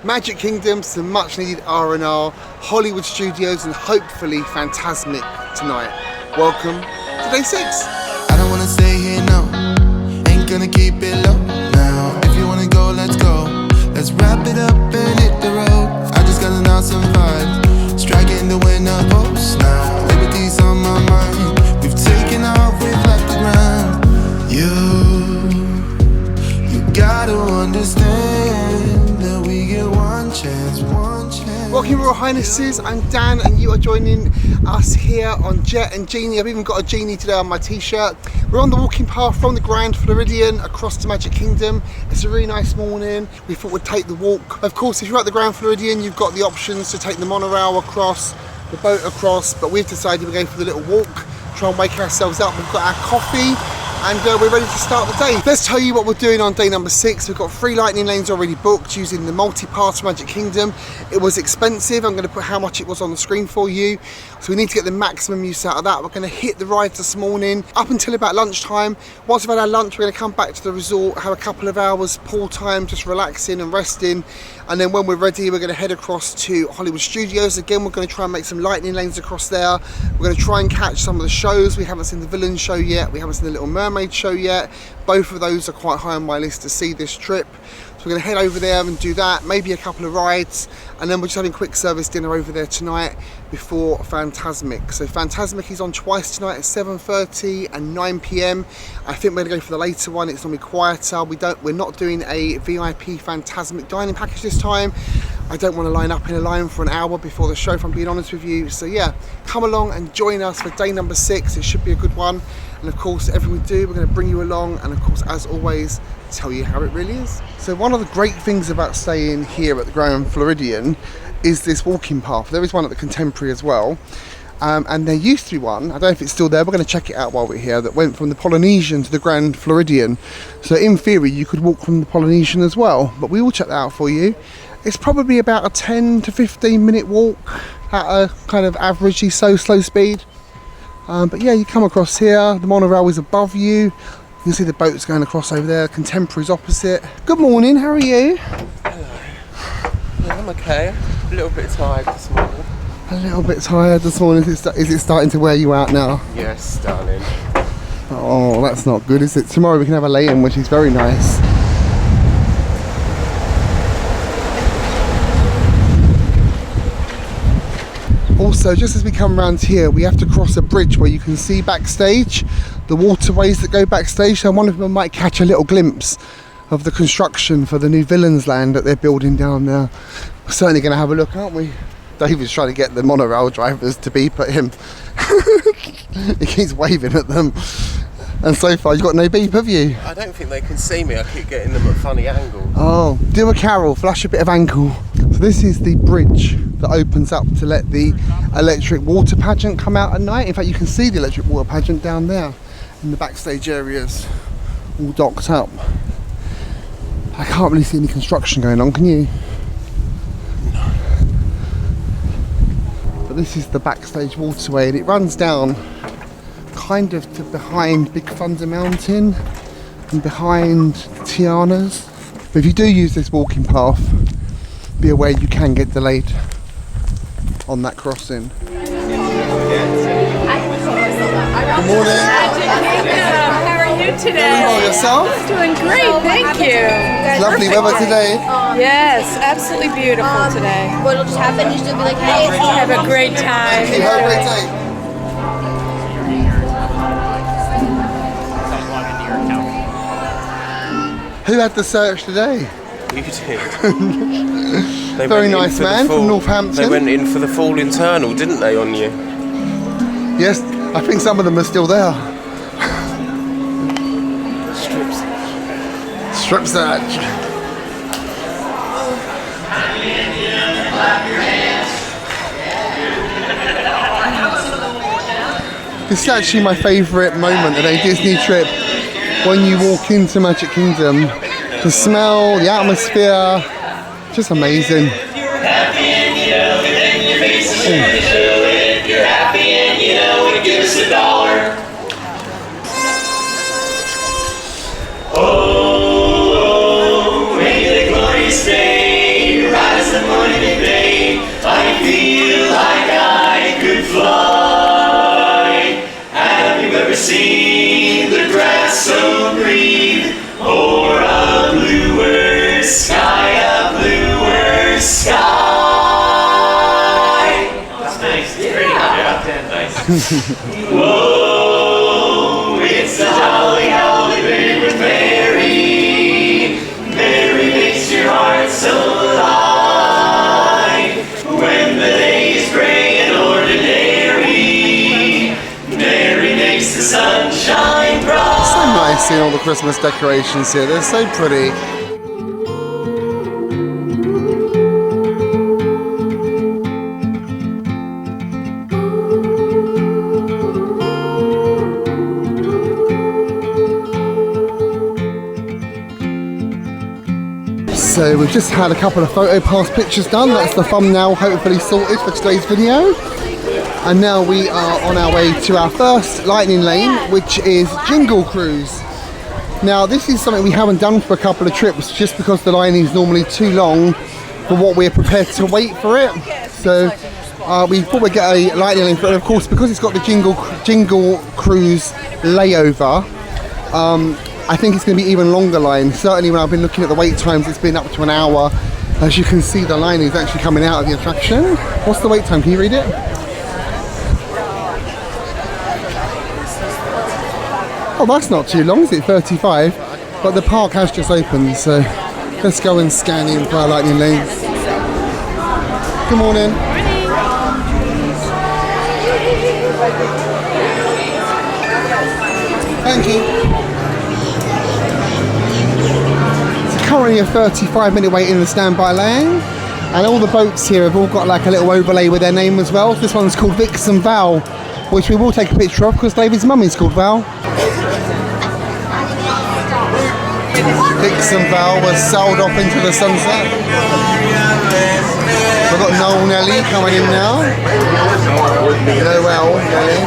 Magic Kingdom, some much needed R&R, Hollywood Studios and hopefully Fantasmic tonight. Welcome to day 6. I don't wanna stay here, no. Ain't gonna keep it low now. If you wanna go, let's go. Let's wrap it up and hit the road. I just got an awesome vibe, striking the winner post now. Liberty's on my mind. We've taken off, we've left the ground. You gotta understand that we get one chance, one chance. Welcome, Royal Highnesses. I'm Dan and you are joining us here on Jet and Genie. I've even got a genie today on my t-shirt. We're on the walking path from the Grand Floridian across to Magic Kingdom. It's a really nice morning. We thought we'd take the walk. Of course, if you're at the Grand Floridian, you've got the options to take the monorail across, the boat across, but we've decided we're going for the little walk, try and wake ourselves up. We've got our coffee and we're ready to start the day. Let's tell you what we're doing on day number 6. We've got 3 lightning lanes already booked using the multi-pass Magic Kingdom. It was expensive. I'm going to put how much it was on the screen for you. So we need to get the maximum use out of that. We're going to hit the rides this morning up until about lunchtime. Once we've had our lunch, we're going to come back to the resort, have a couple of hours pool time, just relaxing and resting. And then when we're ready, we're going to head across to Hollywood Studios. Again, we're going to try and make some lightning lanes across there. We're going to try and catch some of the shows. We haven't seen the Villain show yet. We haven't seen the Little Mermaid show yet. Both of those are quite high on my list to see this trip. So we're going to head over there and do that, maybe a couple of rides, and then we're just having quick service dinner over there tonight before Fantasmic. So Fantasmic is on twice tonight at 7:30 and 9 PM. I think we're going to go for the later one. It's normally quieter. We're not doing a VIP Fantasmic dining package this time. I don't want to line up in a line for an hour before the show, if I'm being honest with you. So yeah, come along and join us for day number 6. It should be a good one. And of course, everything we do, we're going to bring you along, and of course, as always, tell you how it really is. So one of the great things about staying here at the Grand Floridian is this walking path. There is one at the Contemporary as well, and there used to be one, I don't know if it's still there, we're going to check it out while we're here, that went from the Polynesian to the Grand Floridian. So in theory you could walk from the Polynesian as well, but we will check that out for you. It's probably about a 10 to 15 minute walk at a kind of averagely slow speed. But yeah, you come across here, the monorail is above you. You can see the boats going across over there, Contemporary's opposite. Good morning, how are you? Hello. Yeah, I'm okay. A little bit tired this morning. A little bit tired this morning. Is it starting to wear you out now? Yes, darling. Oh, that's not good, is it? Tomorrow we can have a lay-in, which is very nice. Also, just as we come around here, we have to cross a bridge where you can see backstage, the waterways that go backstage. So one of them might catch a little glimpse of the construction for the new Villains Land that they're building down there. We're certainly going to have a look, aren't we? David's trying to get the monorail drivers to beep at him. He keeps waving at them. And so far, you've got no beep, have you? I don't think they can see me. I keep getting them at funny angles. Oh, do a carol, flash a bit of ankle. So this is the bridge that opens up to let the electric water pageant come out at night. In fact, you can see the electric water pageant down there in the backstage areas, all docked up. I can't really see any construction going on, can you? No. But this is the backstage waterway, and it runs down kind of to behind Big Thunder Mountain and behind Tianas. But if you do use this walking path, be aware you can get delayed on that crossing. Good morning. How are you today? Doing well, yourself? Doing great, thank you. It's lovely weather today. Yes, absolutely beautiful today. What'll just happen, you just be like, hey, it's Have a great time. Thank you, have a great day. Who had the search today? You did. Very nice man from Northampton. They went in for the full internal, didn't they, on you? Yes, I think some of them are still there. Strip search. This is actually my favourite moment of a Disney trip. When you walk into Magic Kingdom, the smell, the atmosphere, just amazing. If you're happy and you know it, then your face is gonna show it. If you're happy and you know it, give us $1. Oh, make it a glorious day, ride sky. That's nice. It's pretty hot. Nice. Whoa, it's a holly, holly day with Mary. Mary makes your heart so light. When the day is gray and ordinary, Mary makes the sun shine bright. It's so nice seeing all the Christmas decorations here. They're so pretty. So we've just had a couple of photo pass pictures done. That's the thumbnail hopefully sorted for today's video. And now we are on our way to our first lightning lane, which is Jingle Cruise. Now this is something we haven't done for a couple of trips just because the line is normally too long for what we're prepared to wait for it. So we thought we'd get a lightning lane for it. And of course, because it's got the Jingle Cruise layover, I think it's going to be even longer line. Certainly when I've been looking at the wait times, it's been up to an hour. As you can see, the line is actually coming out of the attraction. What's the wait time? Can you read it? Oh, that's not too long, is it? 35. But the park has just opened, so let's go and scan in for our lightning lanes. Good morning. Thank you. Currently a 35-minute wait in the standby lane, and all the boats here have all got like a little overlay with their name as well. This one's called Vixen Val, which we will take a picture of because David's mummy's called Val. Vixen Val was sailed off into the sunset. We've got Noel Nelly coming in now. Noel Nelly.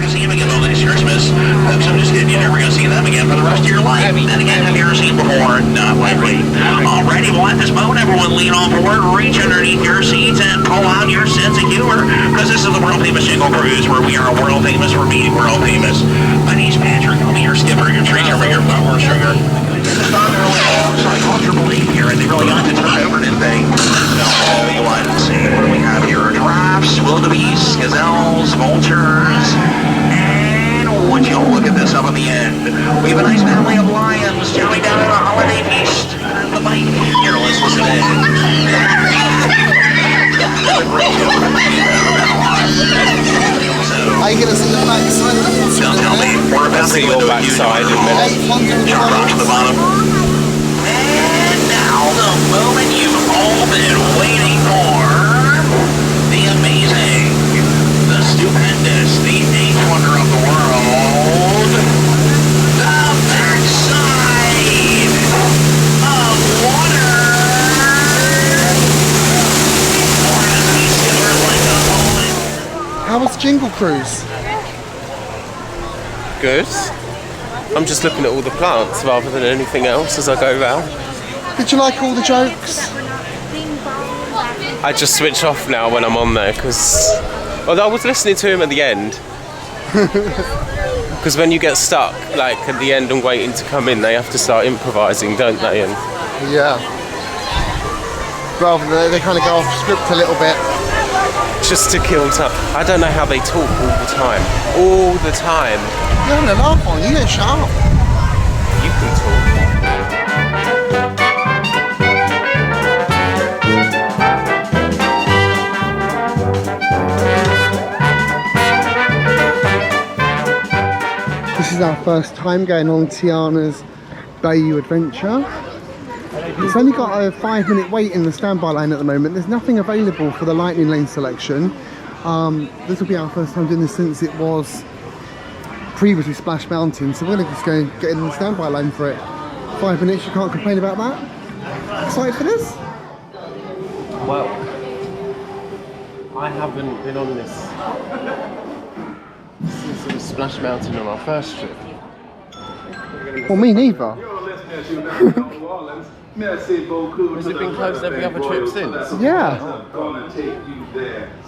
See him again this Christmas. Folks, I'm just kidding. You're never going to see them again for the rest of your life. Then again, have you ever seen before? Not likely. Alrighty, well, at this moment, everyone lean on forward, reach underneath your seats, and pull out your sense of humor. Because this is the world famous Jingle Cruise, where we are world famous for being world famous. My name's Patrick. I'll be your skipper, your treasure, your power sugar. This is not really all, so I called your belief here, and they really got to turn over, didn't they? No, you want to see what do we have here? Giraffes, wildebeests, gazelles, vultures. Would you look at this up at the end? We have a nice family of lions chowing down at a holiday feast. The bite. Here, let's listen in. Are you going to see the backside of the water? Don't tell me. We're about to go to a backside in a minute. Drop to the bottom. And now the moment you've all been waiting for. The amazing. The stupendous. The eighth wonder of the world. How was Jingle Cruise? Good. I'm just looking at all the plants rather than anything else as I go round. Did you like all the jokes? I just switch off now when I'm on there because, although I was listening to him at the end. Because when you get stuck, like at the end and waiting to come in, they have to start improvising, don't they? And yeah. Rather than they kind of go off script a little bit. just to kill time. I don't know how they talk all the time. All the time. You're having a laugh on, you get shut up. You can talk. This is our first time going on Tiana's Bayou adventure. It's only got a 5-minute wait in the standby line at the moment. There's nothing available for the lightning lane selection. This will be our first time doing this since it was previously Splash Mountain, so we're going to just go and get in the standby line for it. 5 minutes, you can't complain about that. Excited for this? Well, I haven't been on this since it was Splash Mountain on our first trip. Well, me neither. Has it been closed every other trip since? Yeah.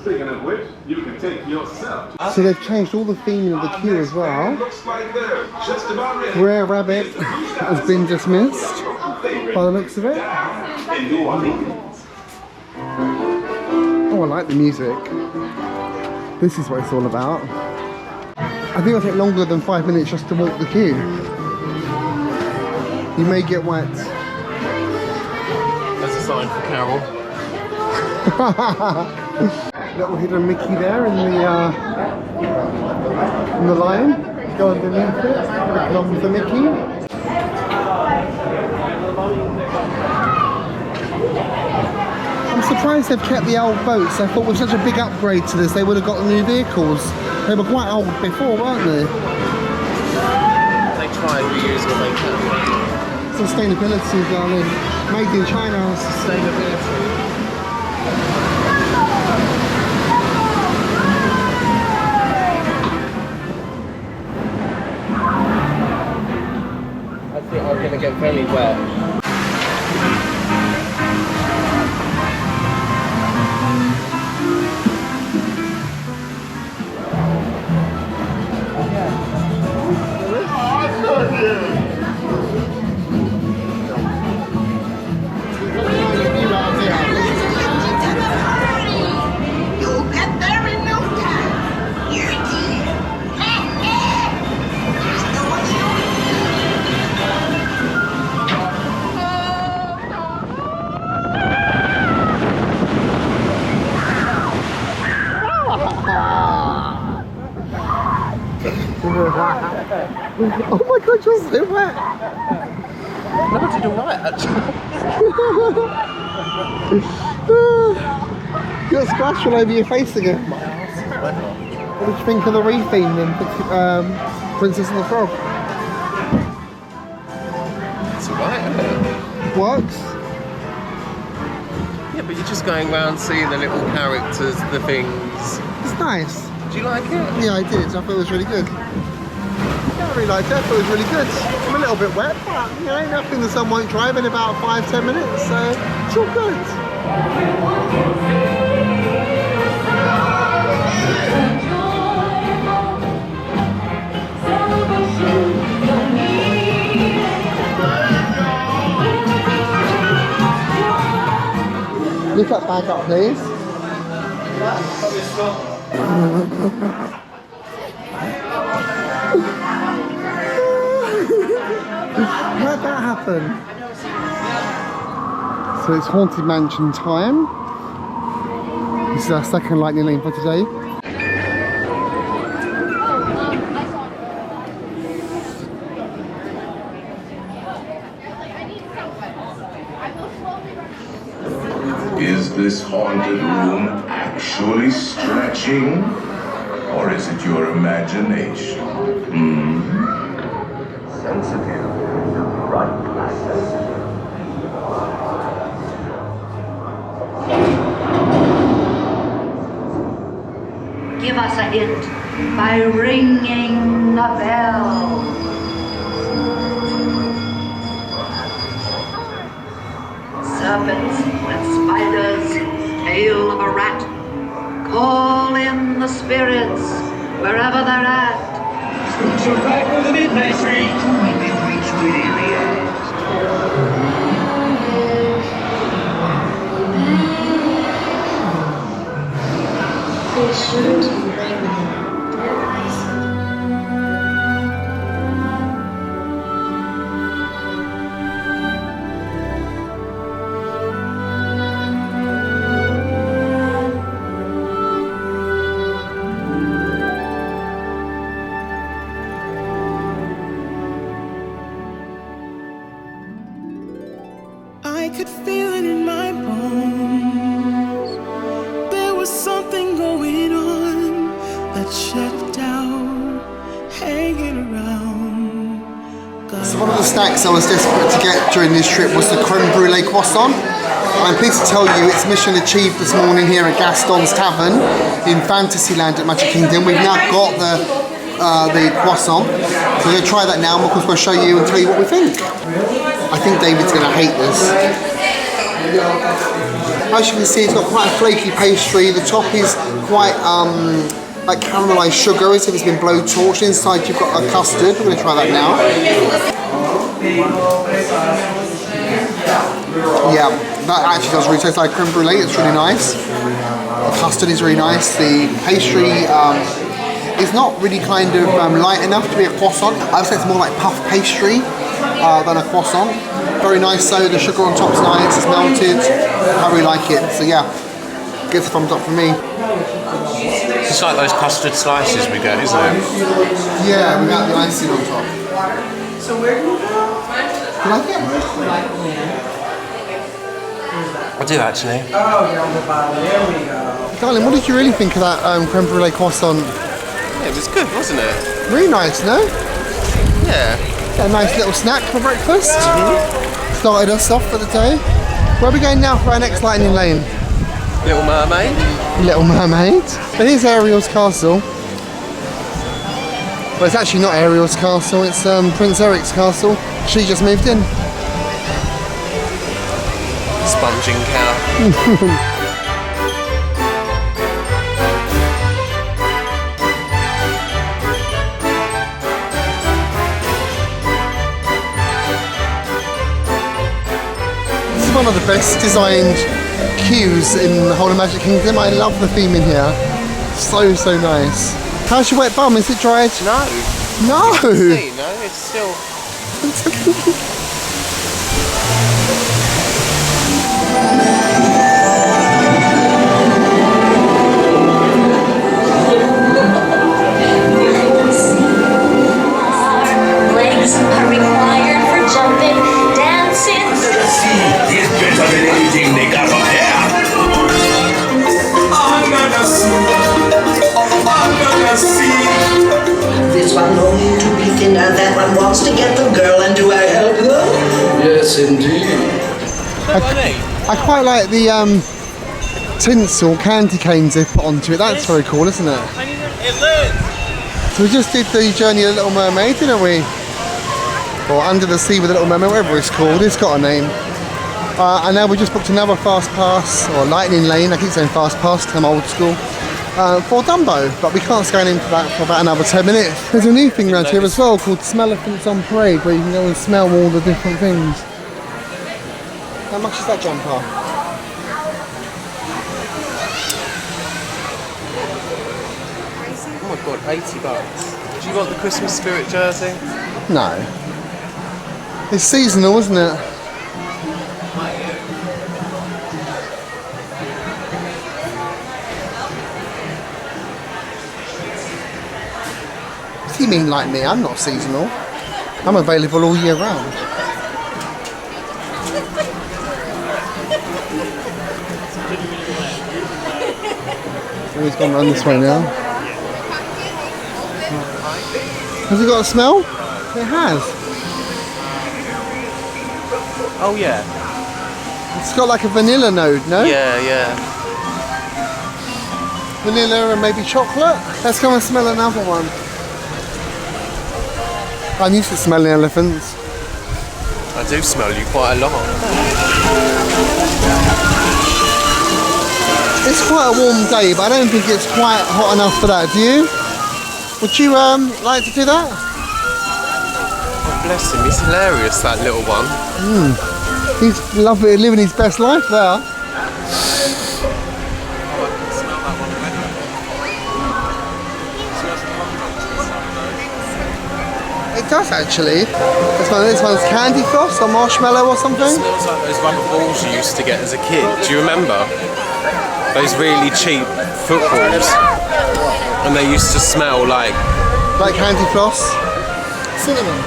Speaking of which, you can take yourself. So they've changed all the theming of the queue as well. Looks like they're just about ready. Rare Rabbit. has been dismissed by the looks of it. Oh, I like the music. This is what it's all about. I think it'll take longer than 5 minutes just to walk the queue. You may get wet. That's a sign for Carol. Little hidden Mickey there in the line. Go underneath it, looking on with the Mickey. I'm surprised they've kept the old boats. I thought with such a big upgrade to this, they would have got new vehicles. They were quite old before, weren't they? They try and reuse what they can. Sustainability, darling. Made in China. Sustainability. I think I'm going to get very wet. You'll get there in no time. You're Oh my god, you're so wet! No, I did alright actually. You got a splash all over your face again. What did you think of the re-theme then, Princess and the Frog? It's alright, isn't it? Works? Yeah, but you're just going around seeing the little characters, the things. It's nice. Do you like it? Yeah, I did. I thought it was really good. I really liked it. I thought it was really good. I'm a little bit wet, but you know, nothing the sun won't dry in about 5-10 minutes, so it's all good. Lift that bag up, please. How'd that happen? So it's Haunted Mansion time. This is our second lightning lane for today. Is this haunted room actually stretching? Or is it your imagination? Sensitive to the right places. Give us a hint by ringing the bell. Serpents and spiders, tail of a rat, call in the spirits wherever they're at. Scooch your back with the midnight train. We've reached the area. Be sure to bring them I could feel it in my bones. There was something going on that shut down, hanging around. So one of the snacks I was desperate to get during this trip was the Crème Brûlée Croissant. I'm pleased to tell you it's mission achieved this morning here at Gaston's Tavern in Fantasyland at Magic Kingdom. We've now got the croissant. So we're going to try that now and of course we'll show you and tell you what we think. I think David's going to hate this. As you can see, it's got quite a flaky pastry. The top is quite like caramelised sugar, as if it's been blowtorched. Inside you've got a custard. We're going to try that now. Yeah, that actually does really taste like creme brulee. It's really nice. The custard is really nice. The pastry is not really kind of light enough to be a croissant. I would say it's more like puff pastry than a croissant. Very nice though. The sugar on top's nice. It's melted. I really like it. So yeah, gets a thumbs up from me. It's like those custard slices we get, isn't it? Yeah, without the icing on top. So where do you go? You like it? I do actually. Oh, you're on the bottom. There we go. Darling, what did you really think of that creme brulee croissant? Yeah, it was good, wasn't it? Really nice, no? Yeah. A nice little snack for breakfast. Started us off for the day. Where are we going now for our next lightning lane? Little Mermaid. Little Mermaid. But here's Ariel's castle. Well, it's actually not Ariel's castle, it's Prince Eric's castle. She just moved in. Sponging cow. This is one of the best designed queues in the whole of Magic Kingdom. I love the theme in here. So nice. How's your wet bum? Is it dried? No. No! See, no, it's still... Legs are required for jumping, dancing. He's better than anything they got up there. This one longing to be thinner, that one wants to get the girl, and do I help them? Yes, indeed. I quite like the tinsel candy canes they put onto it. That's very cool, isn't it? So we just did the Journey of the Little Mermaid, didn't we? Or Under the Sea with the Little Mermaid, whatever it's called. It's got a name. And now we just booked another fast pass, or lightning lane, I keep saying fast pass because I'm old school, for Dumbo, but we can't scan into that for about another 10 minutes. There's a new thing around here as well called Smellaphants on Parade, where you can go and smell all the different things. How much is that jumper? Oh my god, $80. Do you want the Christmas spirit jersey? No. It's seasonal, isn't it? What do you mean like me? I'm not seasonal. I'm available all year round. He's gone round this way now. Has it got a smell? It has. Oh yeah. It's got like a vanilla node, no? Yeah. Vanilla and maybe chocolate. Let's go and smell another one. I'm used to smelling elephants. I do smell you quite a lot. It's quite a warm day, but I don't think it's quite hot enough for that, do you? Would you like to do that? Oh bless him, he's hilarious, that little one. He's lovely, living his best life there. It does actually. This one's candy floss or marshmallow or something. It smells like those rubber balls you used to get as a kid. Do you remember? Those really cheap footballs. And they used to smell like... Like candy floss? Cinnamon.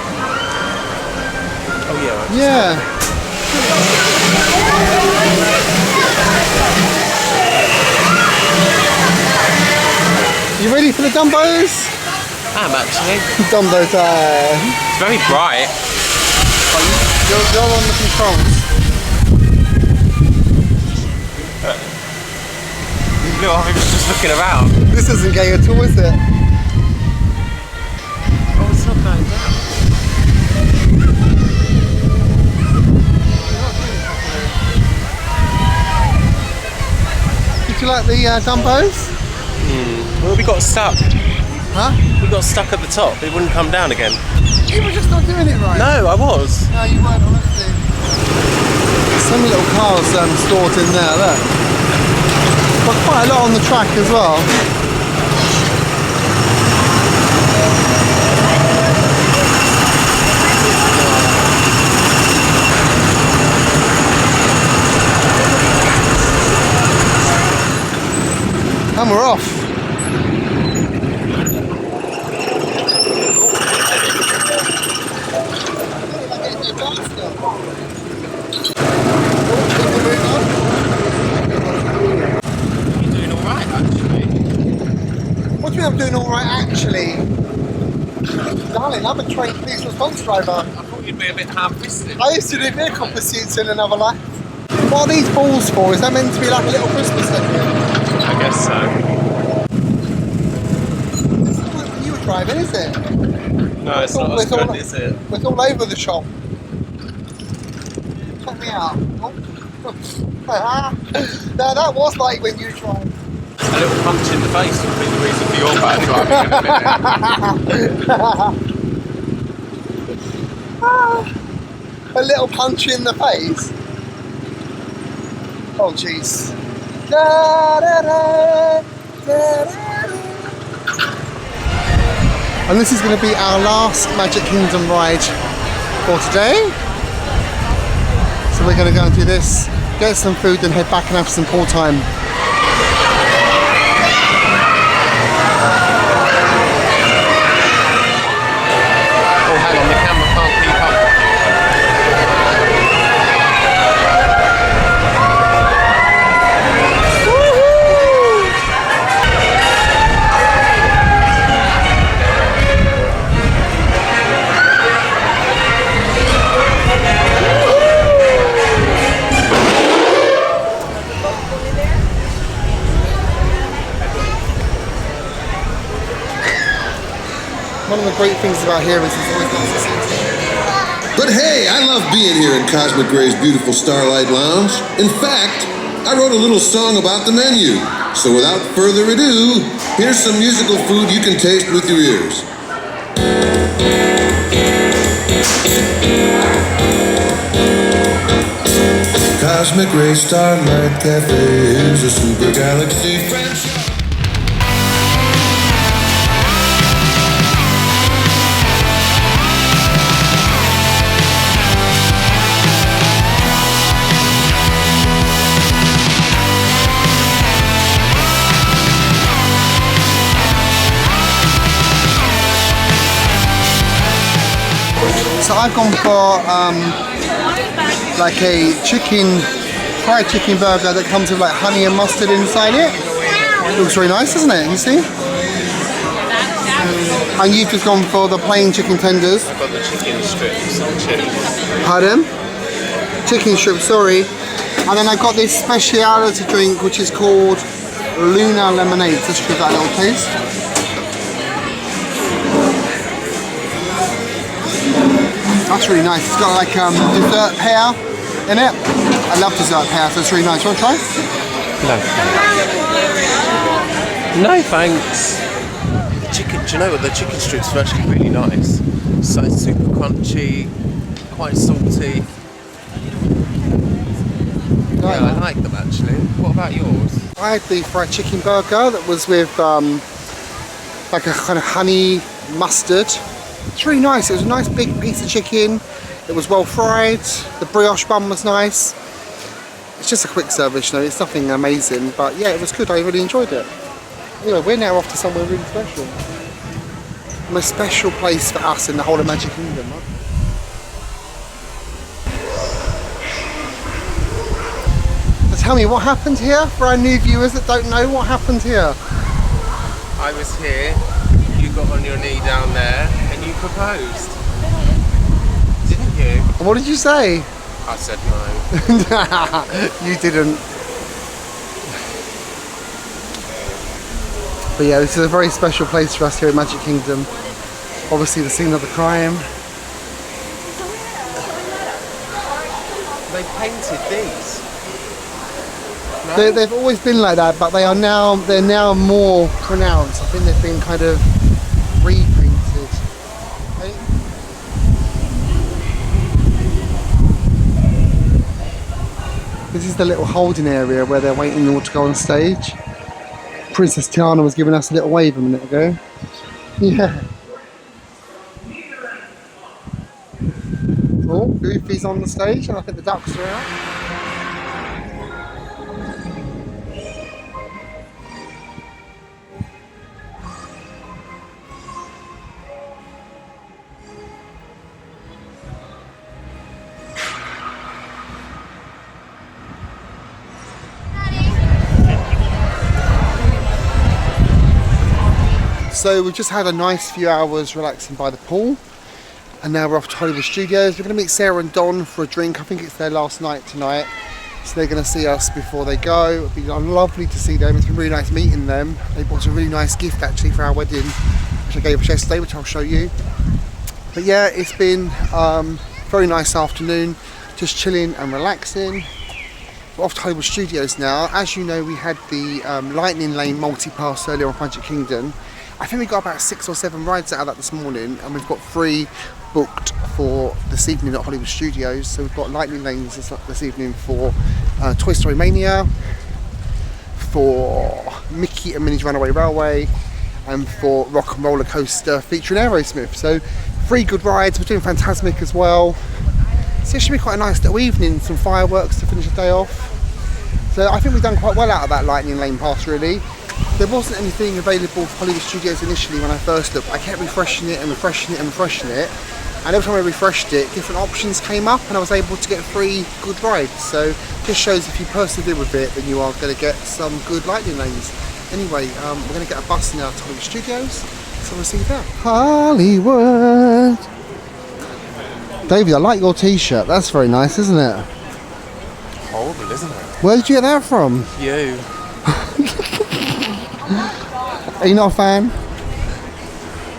Oh yeah. Yeah. You ready for the Dumbos? I'm actually. Dumbo time. It's very bright. You're on the controls. Look, I was just looking around. This isn't gay at all, is it? Oh, it's not going down. Did you like the Dumbos? Well, we got stuck. Huh? We got stuck at the top. It wouldn't come down again. You were just not doing it right. No, I was. No, you weren't, honestly. So many little cars stored in there, look. Got quite a lot on the track as well. And we're off. What do you mean I'm doing alright actually? Darling, I'm a trained police response driver. I thought you'd be a bit ham-fisted. I used to do vehicle pursuits in another life. What are these balls for? Is that meant to be like a little Christmas decoration? I guess so. This is not what you were driving, is it? No, it's not as good, is it? It's all over the shop. Check me out. Now that was like when you tried. A little punch in the face would be the reason for your bad driving in a minute. A little punch in the face? Oh jeez. And this is going to be our last Magic Kingdom ride for today. So we're going to go and do this, get some food and head back and have some pool time. Oh, hang on, the camera can't keep up. One of the great things about here is it's always nice to see. But hey, I love being here in Cosmic Gray's beautiful Starlight Lounge. In fact, I wrote a little song about the menu. So without further ado, here's some musical food you can taste with your ears. Cosmic Gray Starlight Cafe is a super galaxy franchise. So I've gone for like a fried chicken burger that comes with like honey and mustard inside it. It looks really nice, doesn't it? You see? And you've just gone for the plain chicken tenders. I've got the chicken strips and chips. Pardon? Chicken strips, sorry. And then I've got this speciality drink which is called Luna Lemonade. Let's give that a little taste. That's really nice. It's got like dessert pear in it. I love dessert pear, so it's really nice. You want to try? No. No thanks. Chicken, do you know what? The chicken strips are actually really nice. So it's super crunchy, quite salty. Yeah, I like them actually. What about yours? I had the fried chicken burger that was with like a kind of honey mustard. It's really nice. It was a nice big piece of chicken. It was well fried. The brioche bun was nice. It's just a quick service, you know. It's nothing amazing, but yeah, it was good. I really enjoyed it. Anyway, we're now off to somewhere really special. The most special place for us in the whole of Magic Kingdom, right? So tell me, what happened here for our new viewers that don't know what happened here? I was here, you got on your knee down there, and you proposed. Didn't you? And what did you say? I said no. You didn't. But yeah, this is a very special place for us here in Magic Kingdom. Obviously the scene of the crime. They painted these. No? They've always been like that, but they're now more pronounced. I think they've been kind of repainted. This is the little holding area where they're waiting all to go on stage. Princess Tiana was giving us a little wave a minute ago. Yeah. Oh, Goofy's on the stage and I think the ducks are out. So we've just had a nice few hours relaxing by the pool and now we're off to Hollywood Studios. We're going to meet Sarah and Don for a drink. I think it's their last night tonight. So they're going to see us before they go. It'll be lovely to see them. It's been really nice meeting them. They bought a really nice gift actually for our wedding, which I gave us yesterday, which I'll show you. But yeah, it's been a very nice afternoon, just chilling and relaxing. We're off to Hollywood Studios now. As you know, we had the Lightning Lane multi-pass earlier on Magic Kingdom. I think we got about 6 or 7 rides out of that this morning, and we've got 3 booked for this evening at Hollywood Studios. So we've got Lightning Lanes this evening for Toy Story Mania, for Mickey and Minnie's Runaway Railway, and for Rock and Roller Coaster featuring Aerosmith. So 3 good rides. We're doing Fantasmic as well. So it should be quite a nice little evening, some fireworks to finish the day off. So I think we've done quite well out of that Lightning Lane pass really. There wasn't anything available for Hollywood Studios initially when I first looked. I kept refreshing it and refreshing it and refreshing it. And every time I refreshed it, different options came up and I was able to get 3 good rides. So this shows if you persevere with it, then you are going to get some good Lightning Lanes. Anyway, we're going to get a bus now to Hollywood Studios. So we'll see you there. Hollywood. David, I like your t-shirt. That's very nice, isn't it? Horrible, isn't it? Where did you get that from? You. Are you not a fan?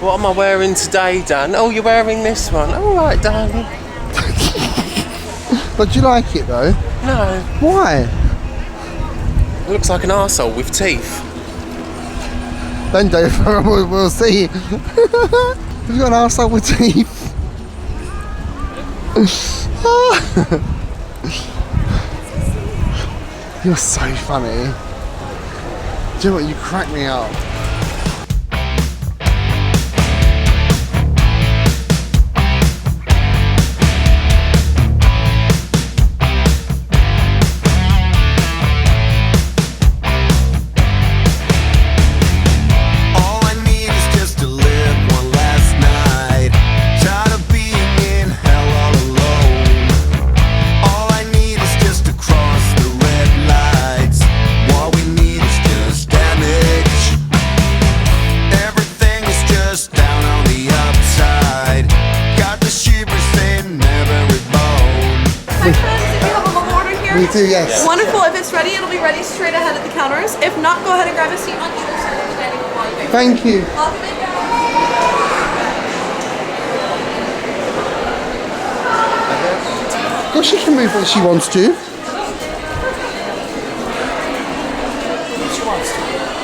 What am I wearing today, Dan? Oh, you're wearing this one. All right, darling. But do you like it though? No. Why? It looks like an arsehole with teeth. Bend over and we'll see. Have you got an arsehole with teeth? You're so funny. Do you know what? You crack me up. We do, yes. Wonderful. If it's ready, it'll be ready straight ahead at the counters. If not, go ahead and grab a seat on either side of the dining room while you wait. Thank you. Well, she can move when she wants to. She wants to.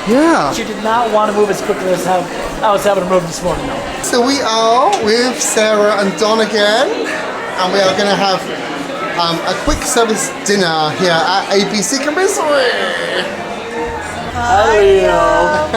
Yeah. She did not want to move as quickly as I was having to move this morning, though. So we are with Sarah and Don again, and we are going to have a quick service dinner here at ABC Commissary. Hello.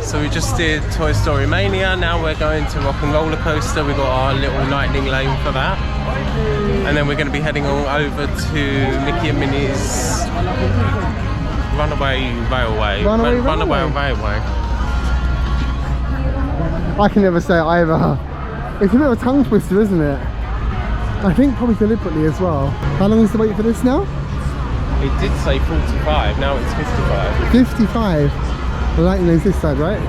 So we just did Toy Story Mania, now we're going to Rock and Roller Coaster. We've got our little lightning lane for that. And then we're going to be heading on over to Mickey and Minnie's Runaway Railway. Runaway Railway. Railway. I can never say it either. It's a bit of a tongue twister, isn't it? I think probably deliberately as well. How long is the wait for this now? It did say 45, now it's 55. 55. The lightning is this side, right?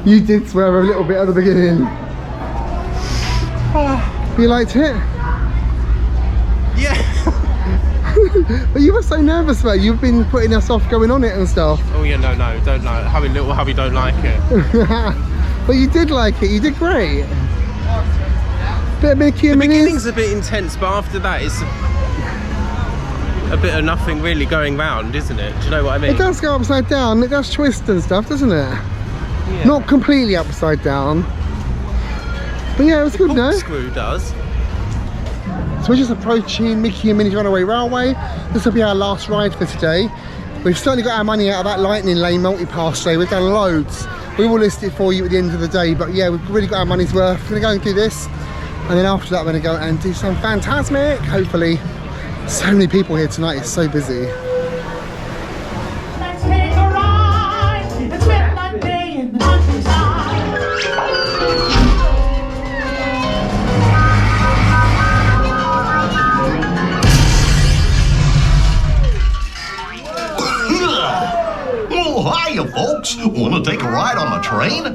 You did swear a little bit at the beginning. You liked it? Yeah. But you were so nervous, mate. You've been putting us off going on it and stuff. Oh yeah, no, don't like. Little hubby don't like it. But you did like it. You did great. Bit of Mickey and Minnie. The beginning's a bit intense, but after that, it's a bit of nothing really going round, isn't it? Do you know what I mean? It does go upside down. It does twist and stuff, doesn't it? Yeah. Not completely upside down. But yeah, it was good, no? Screw does. So we're just approaching Mickey and Minnie's Runaway Railway. This will be our last ride for today. We've certainly got our money out of that lightning lane multi-pass today. We've done loads. We will list it for you at the end of the day. But yeah, we've really got our money's worth. We're going to go and do this. And then after that, we're going to go and do some Fantasmic, hopefully. So many people here tonight. It's so busy. Hiya, folks. Want to take a ride on the train?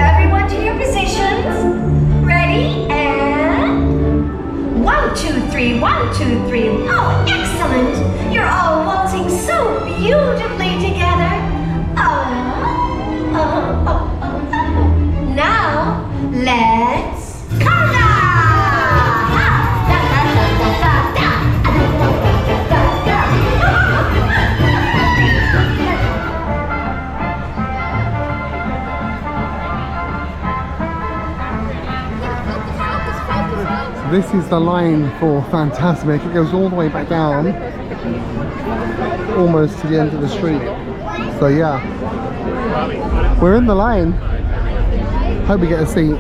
Everyone to your positions. Ready? And 1, 2, 3, 1, 2, 3. Oh, excellent. You're all waltzing so beautifully together. Now, let's conga! This is the line for Fantasmic. It goes all the way back down, almost to the end of the street. So yeah, we're in the line. Hope we get a seat.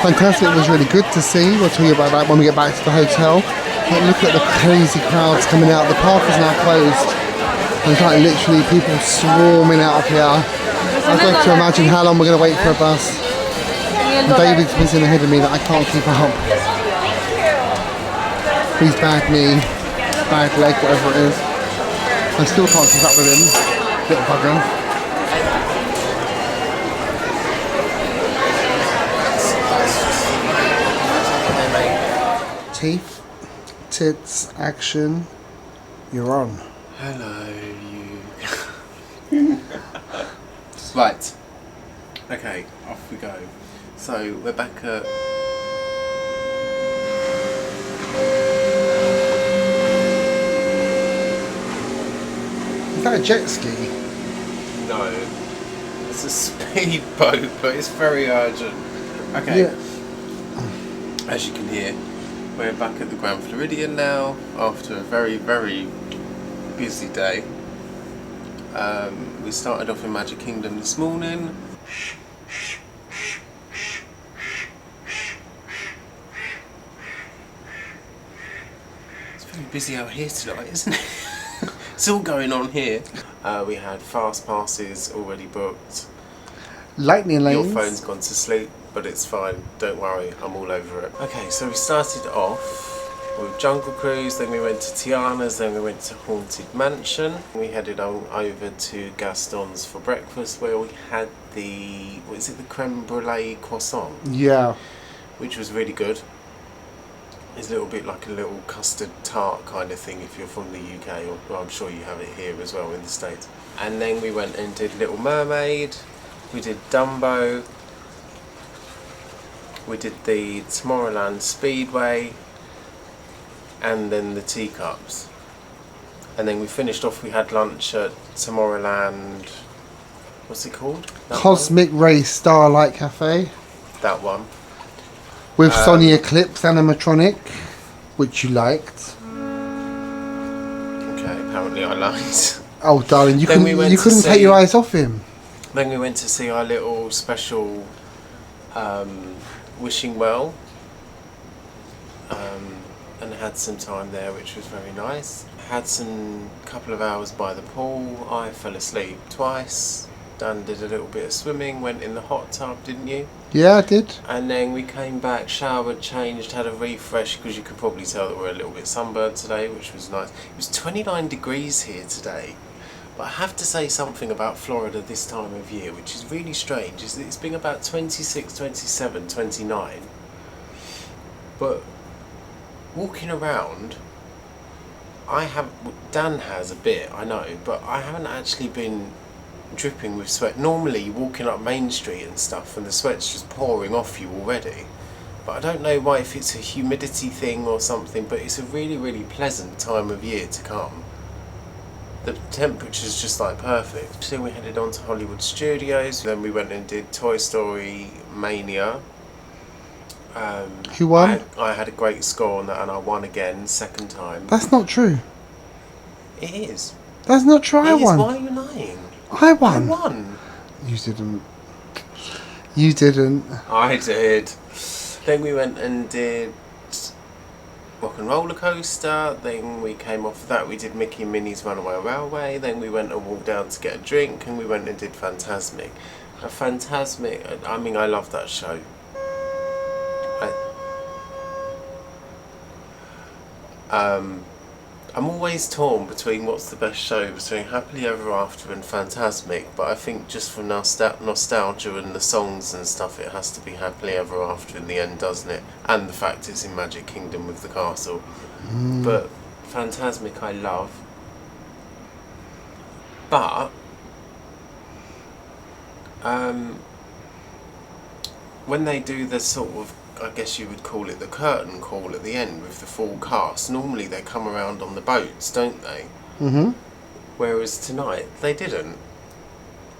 Fantastic, was really good to see. We'll tell you about that when we get back to the hotel. Like, look at the crazy crowds coming out. The park is now closed. There's like literally people swarming out of here. I've got to imagine how long we're going to wait for a bus. And David's whizzing ahead of me that I can't keep up. He's bad knee, bad leg, whatever it is. I still can't keep up with him. Little bugger. Teeth, tits, action, you're on. Hello, you. Right, Okay, off we go. So we're back at... Is that a jet ski? No, it's a speedboat, but it's very urgent. Okay, Yeah. as you can hear, we're back at the Grand Floridian now after a very, very busy day. We started off in Magic Kingdom this morning. It's very busy out here tonight, isn't it? It's all going on here. We had fast passes already booked. Lightning lanes. Your phone's gone to sleep, but it's fine. Don't worry, I'm all over it. Okay, so we started off with Jungle Cruise, then we went to Tiana's, then we went to Haunted Mansion. We headed on over to Gaston's for breakfast, where we had the, what is it, the Crème Brûlée Croissant? Yeah. Which was really good. It's a little bit like a little custard tart kind of thing if you're from the UK, or well, I'm sure you have it here as well in the States. And then we went and did Little Mermaid, we did Dumbo, we did the Tomorrowland Speedway, and then the teacups. And then we finished off, we had lunch at Tomorrowland, what's it called? Cosmic Race Starlight Cafe. That one. With Sony Eclipse animatronic, which you liked. Okay, apparently I lied. Oh darling, you Then couldn't, we went you to couldn't take see- your eyes off him. Then we went to see our little special wishing well, and had some time there, which was very nice. Had some couple of hours by the pool. I fell asleep twice. Dan did a little bit of swimming, went in the hot tub, didn't you? Yeah, I did. And then we came back, showered, changed, had a refresh, because you could probably tell that we're a little bit sunburned today, which was nice. It was 29 degrees here today. But I have to say something about Florida this time of year, which is really strange. It's been about 26, 27, 29. But walking around, Dan has a bit, I know, but I haven't actually been dripping with sweat. Normally you're walking up Main Street and stuff and the sweat's just pouring off you already. But I don't know why, if it's a humidity thing or something, but it's a really, really pleasant time of year to come. The temperature's just like perfect. So we headed on to Hollywood Studios, then we went and did Toy Story Mania. Who won? I had a great score on that and I won again, second time. That's not true. It is. That's not true. I It is. won. Why are you lying? I won. I won. You didn't. You didn't. I did. Then we went and did Rock and Roller Coaster. Then we came off of that. We did Mickey and Minnie's Runaway Railway. Then we went and walked down to get a drink, and we went and did Fantasmic. Fantasmic. I mean, I love that show. I'm always torn between what's the best show between Happily Ever After and Fantasmic, but I think just for nostalgia and the songs and stuff, it has to be Happily Ever After in the end, doesn't it? And the fact it's in Magic Kingdom with the castle. But Fantasmic I love. But when they do the sort of, I guess you would call it the curtain call at the end with the full cast, normally they come around on the boats, don't they? Mm-hmm. Whereas tonight, they didn't.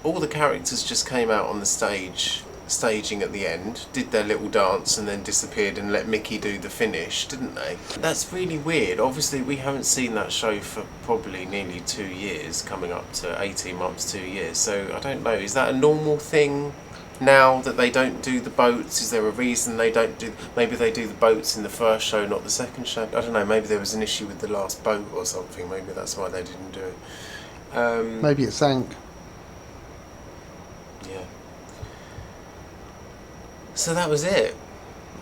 All the characters just came out on the staging at the end, did their little dance and then disappeared and let Mickey do the finish, didn't they? That's really weird. Obviously we haven't seen that show for probably nearly 2 years, coming up to 18 months, 2 years. So I don't know, is that a normal thing now that they don't do the boats? Is there a reason they don't do, maybe they do the boats in the first show, not the second show? I don't know, maybe there was an issue with the last boat or something, maybe that's why they didn't do it. Maybe it sank. Yeah. So that was it.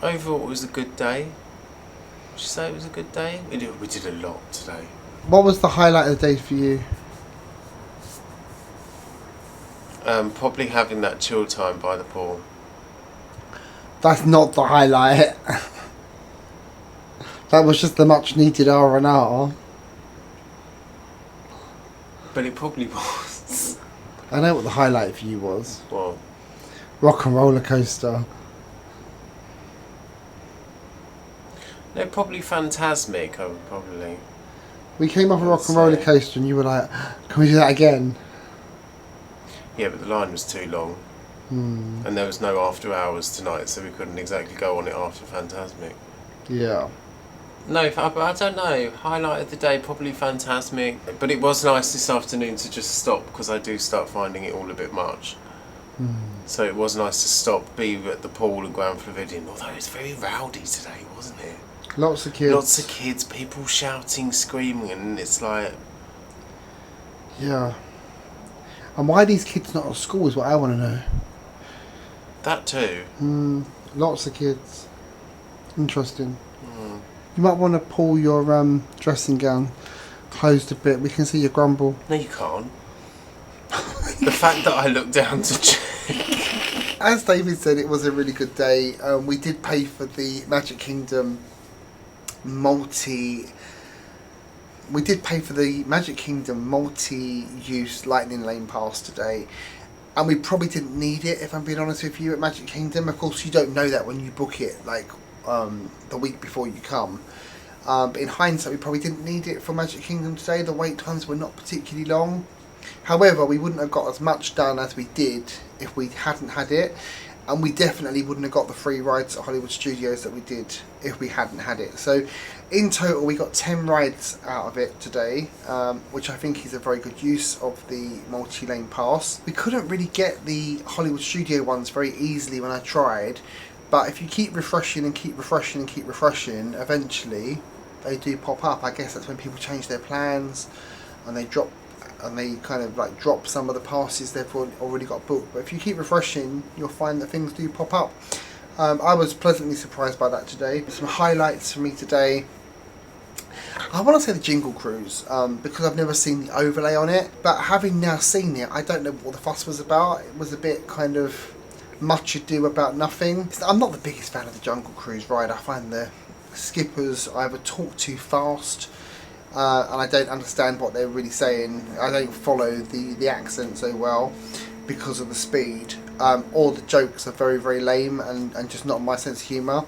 Overall it was a good day. Would you say it was a good day? We did a lot today. What was the highlight of the day for you? Probably having that chill time by the pool. That's not the highlight. That was just the much needed R&R. But it probably was. I know what the highlight for you was. Well, Rock and Roller Coaster. No, probably Fantasmic. I would probably. We came off a Rock and Roller Coaster and you were like, can we do that again? Yeah, but the line was too long. And there was no after hours tonight, so we couldn't exactly go on it after Fantasmic. Yeah. No, I don't know. Highlight of the day, probably Fantasmic. But it was nice this afternoon to just stop, because I do start finding it all a bit much. So it was nice to stop, be at the pool and Grand Floridian, although it was very rowdy today, wasn't it? Lots of kids. Lots of kids, people shouting, screaming, and it's like... Yeah. And why are these kids not at school is what I want to know. That too. Lots of kids. Interesting. You might want to pull your dressing gown closed a bit. We can see your grumble. No, you can't. The fact that I looked down to check. As David said, it was a really good day. We did pay for the Magic Kingdom multi-use Lightning Lane pass today. And we probably didn't need it, if I'm being honest with you, at Magic Kingdom. Of course, you don't know that when you book it, like the week before you come. But in hindsight, we probably didn't need it for Magic Kingdom today. The wait times were not particularly long. However, we wouldn't have got as much done as we did if we hadn't had it. And we definitely wouldn't have got the free rides at Hollywood Studios that we did if we hadn't had it. So in total, we got 10 rides out of it today, which I think is a very good use of the multi-lane pass. We couldn't really get the Hollywood Studio ones very easily when I tried, but if you keep refreshing and keep refreshing and keep refreshing, eventually they do pop up. I guess that's when people change their plans and they drop some of the passes they've already got booked. But if you keep refreshing, you'll find that things do pop up. I was pleasantly surprised by that today. Some highlights for me today. I want to say the Jingle cruise, because I've never seen the overlay on it. But having now seen it, I don't know what the fuss was about. It was a bit kind of much ado about nothing. I'm not the biggest fan of the Jungle Cruise ride. I find the skippers either talk too fast, and I don't understand what they're really saying. I don't follow the accent so well because of the speed, or the jokes are very, very lame and just not my sense of humour.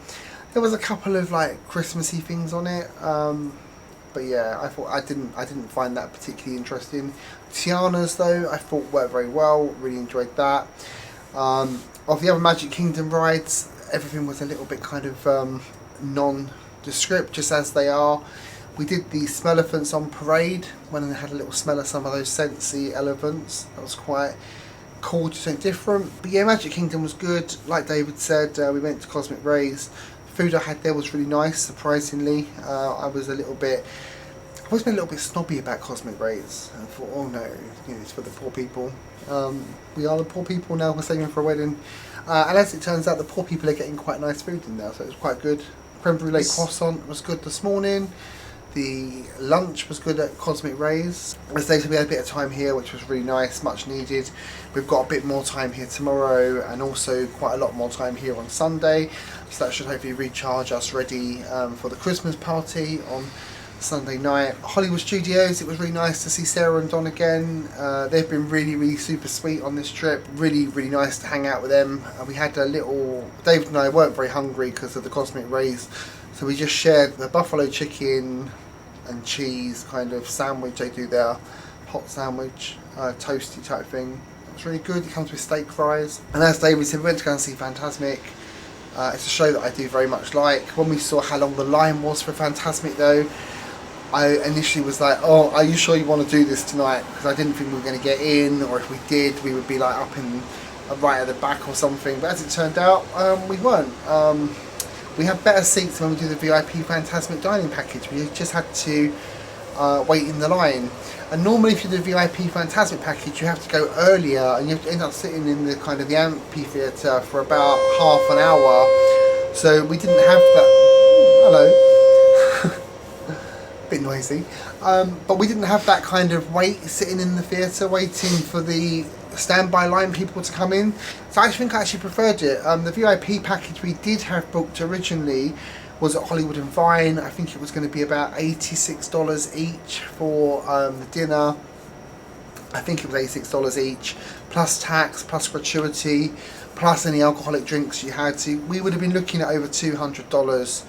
There was a couple of like Christmassy things on it, but yeah, I didn't find that particularly interesting. Tianas though, I thought worked very well. Really enjoyed that. Of the other Magic Kingdom rides, everything was a little bit kind of nondescript, just as they are. We did the Smellaphants on parade when they had a little smell of some of those scentsy elephants. That was quite cool, just something different. But yeah, Magic Kingdom was good. Like David said, we went to Cosmic Rays. The food I had there was really nice, surprisingly. I've always been a little bit snobby about Cosmic Rays. I thought, oh no, it's for the poor people. We are the poor people now, we're saving for a wedding. And as it turns out, the poor people are getting quite nice food in there, so it was quite good. Crème Brûlée Croissant was good this morning. The lunch was good at Cosmic Rays. As they said, we had a bit of time here, which was really nice, much needed. We've got a bit more time here tomorrow, and also quite a lot more time here on Sunday. So that should hopefully recharge us ready for the Christmas party on Sunday night. Hollywood Studios, it was really nice to see Sarah and Don again. They've been really, really super sweet on this trip. Really, really nice to hang out with them. We had a little... David and I weren't very hungry because of the Cosmic Rays, so we just shared the buffalo chicken and cheese kind of sandwich they do there. Hot sandwich, toasty type thing. It was really good. It comes with steak fries. And as David said, we went to go and see Fantasmic. It's a show that I do very much like. When we saw how long the line was for Fantasmic though, I initially was like, oh, are you sure you want to do this tonight? Because I didn't think we were going to get in, or if we did, we would be like up in right at the back or something. But as it turned out, we weren't. We had better seats when we do the VIP Fantasmic dining package. We just had to wait in the line. And normally if you do the VIP Fantasmic package, you have to go earlier, and you have to end up sitting in the kind of the amphitheatre for about half an hour. So we didn't have that. Hello. Bit noisy, but we didn't have that kind of wait sitting in the theatre waiting for the standby line people to come in. So I think I actually preferred it. The VIP package we did have booked originally was at Hollywood and Vine. I think it was going to be about $86 each for the dinner I think it was $86 each, plus tax, plus gratuity, plus any alcoholic drinks you had to. We would have been looking at over $200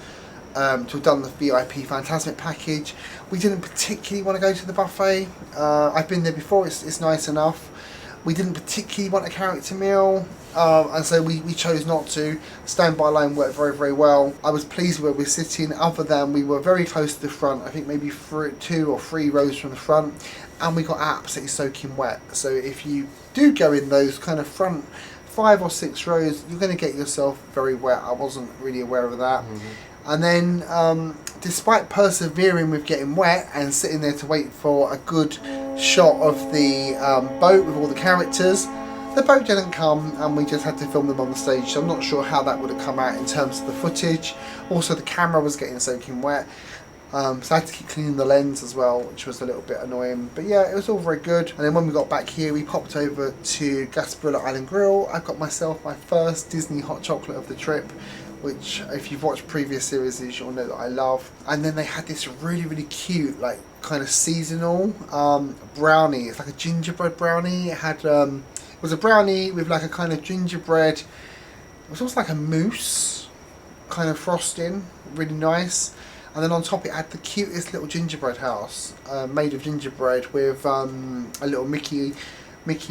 to have done the VIP Fantasmic package. We didn't particularly want to go to the buffet. I've been there before, it's nice enough. We didn't particularly want a character meal, and so we chose not to. Standby line worked very, very well. I was pleased with where we're sitting, other than we were very close to the front. I think maybe 2 or 3 rows from the front, and we got absolutely soaking wet. So if you do go in those kind of front 5 or 6 rows, you're going to get yourself very wet. I wasn't really aware of that. And then, despite persevering with getting wet and sitting there to wait for a good shot of the boat with all the characters, the boat didn't come, and we just had to film them on the stage. So I'm not sure how that would have come out in terms of the footage. Also, the camera was getting soaking wet, so I had to keep cleaning the lens as well, which was a little bit annoying. But yeah, it was all very good. And then when we got back here, we popped over to Gaston Island Grill. I got myself my first Disney hot chocolate of the trip, which if you've watched previous series you'll know that I love. And then they had this really, really cute, like kind of seasonal brownie. It's like a gingerbread brownie. It had it was a brownie with like a kind of gingerbread, it was almost like a mousse kind of frosting, really nice. And then on top it had the cutest little gingerbread house made of gingerbread with a little Mickey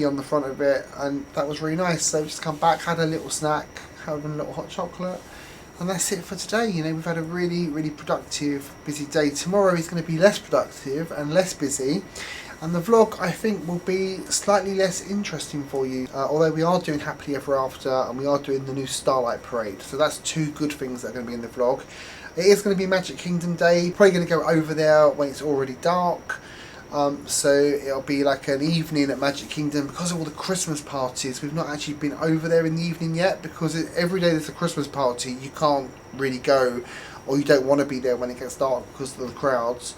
on the front of it, and that was really nice. So just come back, had a little snack, having a little hot chocolate, and that's it for today. You know, we've had a really, really productive, busy day. Tomorrow is going to be less productive and less busy, and the vlog I think will be slightly less interesting for you, although we are doing Happily Ever After and we are doing the new Starlight Parade, so that's 2 good things that are going to be in the vlog. It is going to be Magic Kingdom Day, probably going to go over there when it's already dark. So it'll be like an evening at Magic Kingdom. Because of all the Christmas parties, we've not actually been over there in the evening yet, because every day there's a Christmas party you can't really go, or you don't want to be there when it gets dark because of the crowds.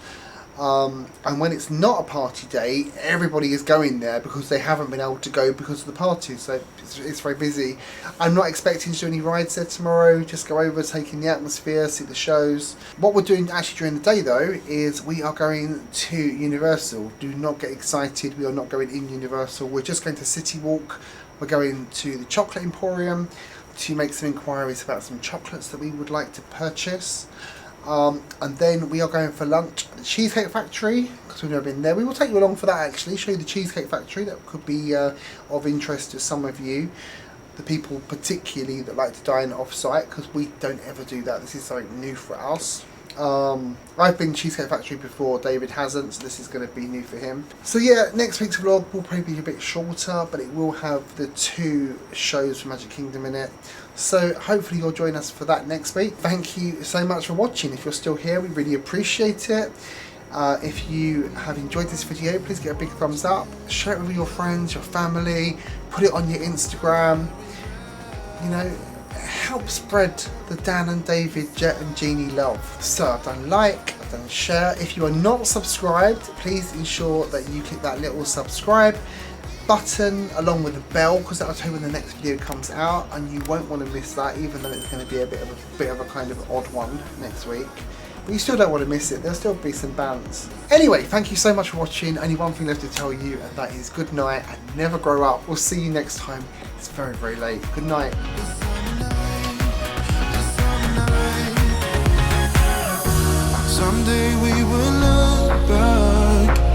And when it's not a party day, everybody is going there because they haven't been able to go because of the parties, so it's very busy. I'm not expecting to do any rides there tomorrow, just go over, take in the atmosphere, see the shows. What we're doing actually during the day though is we are going to Universal. Do not get excited, we are not going in Universal, we're just going to City Walk. We're going to the Chocolate Emporium to make some inquiries about some chocolates that we would like to purchase. And then we are going for lunch at the Cheesecake Factory, because we've never been there. We will take you along for that actually, show you the Cheesecake Factory. That could be of interest to some of you, the people particularly that like to dine off-site, because we don't ever do that. This is something new for us. I've been to Cheesecake Factory before, David hasn't, so this is going to be new for him. So yeah, next week's vlog will probably be a bit shorter, but it will have the 2 shows from Magic Kingdom in it. So hopefully you'll join us for that next week. Thank you so much for watching. If you're still here, we really appreciate it. If you have enjoyed this video, please get a big thumbs up, share it with your friends, your family, put it on your Instagram, you know, help spread the Dan and David, Jet and Genie love. So I've done like, I've done share. If you are not subscribed, please ensure that you click that little subscribe button along with the bell, because that'll tell you when the next video comes out, and you won't want to miss that, even though it's going to be a bit of a kind of odd one next week. But you still don't want to miss it, there'll still be some bands. Anyway, thank you so much for watching. Only one thing left to tell you, and that is good night and never grow up. We'll see you next time. It's very, very late. Good night. Someday we will look back